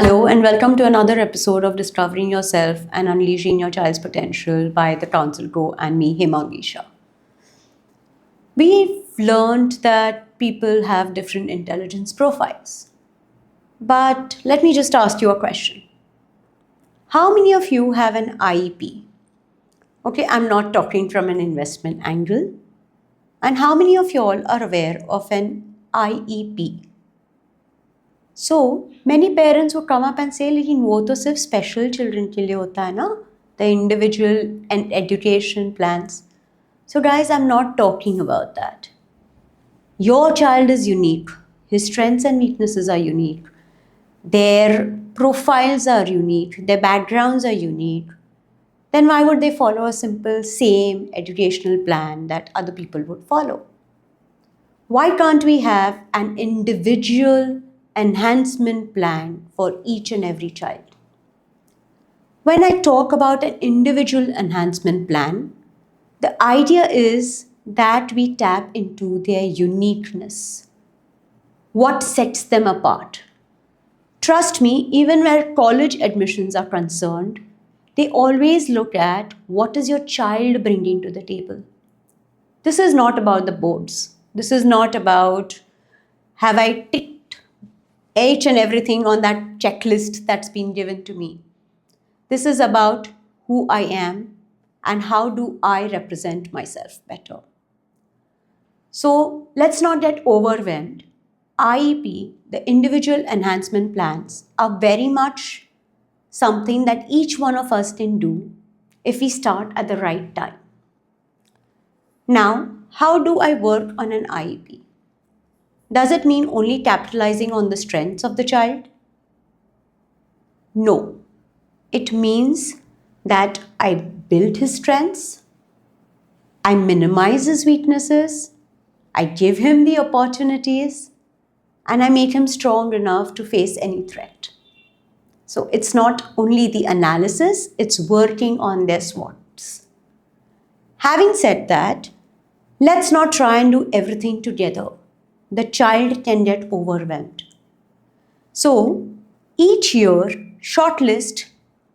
Hello, and welcome to another episode of Discovering Yourself and Unleashing Your Child's Potential by the Counsel Go and me, Hemangi Shah. We've learned that people have different intelligence profiles. But let me just ask you a question. How many of you have an IEP? Okay, I'm not talking from an investment angle. And how many of you all are aware of an IEP? So many parents would come up and say, लेकिन वो तो सिर्फ special children के लिए होता है ना, the individual and education plans. So guys, I'm not talking about that. Your child is unique. His strengths and weaknesses are unique. Their profiles are unique. Their backgrounds are unique. Then why would they follow a simple same educational plan that other people would follow? Why can't we have an individual enhancement plan for each and every child? When I talk about an individual enhancement plan, the idea is that we tap into their uniqueness. What sets them apart? Trust me, even where college admissions are concerned, they always look at what is your child bringing to the table. This is not about the boards. This is not about have I ticked each and everything on that checklist that's been given to me. This is about who I am and how do I represent myself better. So let's not get overwhelmed. IEP, the individual enhancement plans, are very much something that each one of us can do if we start at the right time. Now, how do I work on an IEP? Does it mean only capitalizing on the strengths of the child? No. It means that I build his strengths, I minimize his weaknesses, I give him the opportunities, and I make him strong enough to face any threat. So it's not only the analysis, it's working on their SWOTs. Having said that, let's not try and do everything together. The child can get overwhelmed. So each year, shortlist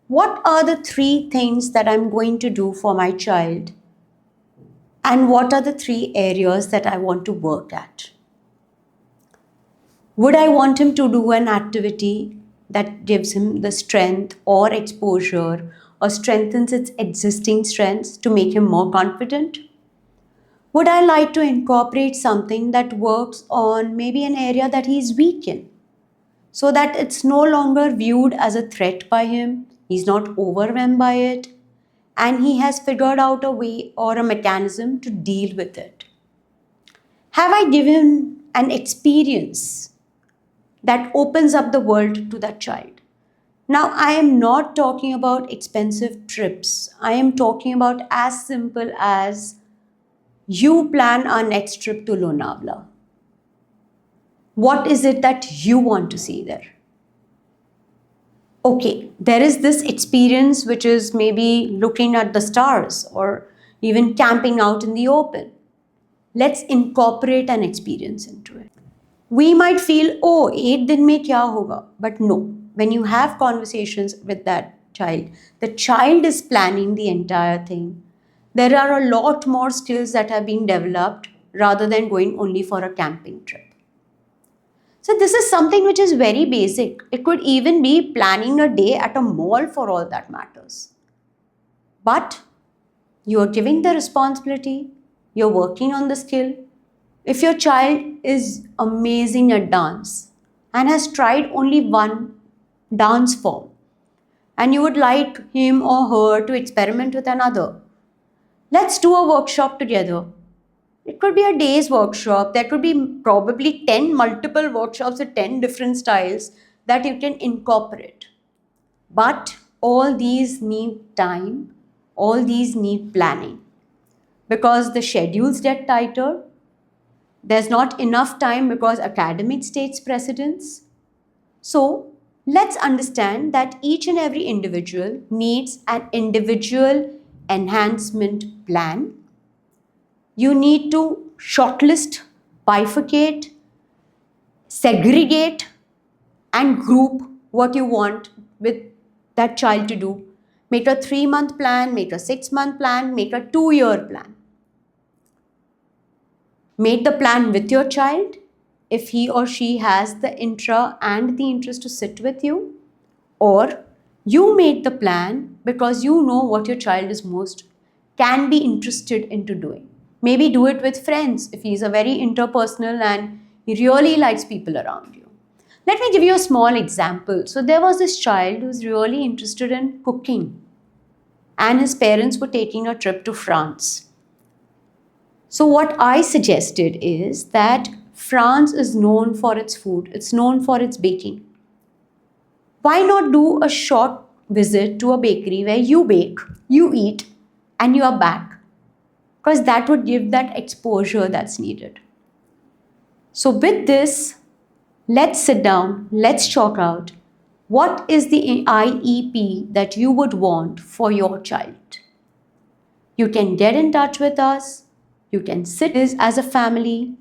what are the 3 things that I'm going to do for my child and what are the 3 areas that I want to work at. Would I want him to do an activity that gives him the strength or exposure or strengthens its existing strengths to make him more confident? Would I like to incorporate something that works on maybe an area that he's weak in so that it's no longer viewed as a threat by him, he's not overwhelmed by it, and he has figured out a way or a mechanism to deal with it? Have I given an experience that opens up the world to that child? Now, I am not talking about expensive trips. I am talking about as simple as you plan our next trip to Lonavala. What is it that you want to see there? Okay, there is this experience which is maybe looking at the stars or even camping out in the open. Let's incorporate an experience into it. We might feel, oh, 8 din mein kya hoga? But no, when you have conversations with that child, the child is planning the entire thing. There are a lot more skills that have been developed rather than going only for a camping trip. So this is something which is very basic. It could even be planning a day at a mall for all that matters. But you are giving the responsibility, you're working on the skill. If your child is amazing at dance and has tried only one dance form, and you would like him or her to experiment with another, let's do a workshop together. It could be a day's workshop. There could be probably 10 multiple workshops with 10 different styles that you can incorporate. But all these need time, all these need planning. Because the schedules get tighter, there's not enough time because academics takes precedence. So let's understand that each and every individual needs an individual enhancement plan. You need to shortlist, bifurcate, segregate, and group what you want with that child to do. Make a 3-month plan, make a 6-month plan, make a 2-year plan. Make the plan with your child if he or she has the interest to sit with you, or you make the plan because you know what your child is most can be interested into doing. Maybe do it with friends if he's a very interpersonal and he really likes people around you. Let me give you a small example. So there was this child who's really interested in cooking, and his parents were taking a trip to France. So what I suggested is that France is known for its food, it's known for its baking. Why not do a short visit to a bakery where you bake, you eat, and you are back? Because that would give that exposure that's needed. So with this, let's sit down, let's chalk out what is the IEP that you would want for your child. You can get in touch with us. You can sit as a family.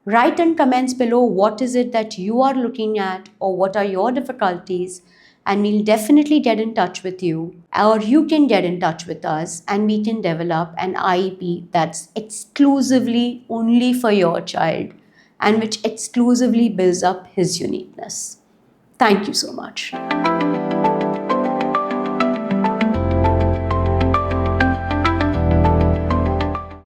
Write in comments below what is it that you are looking at or what are your difficulties, and we'll definitely get in touch with you, or you can get in touch with us and we can develop an IEP that's exclusively only for your child and which exclusively builds up his uniqueness. Thank you so much.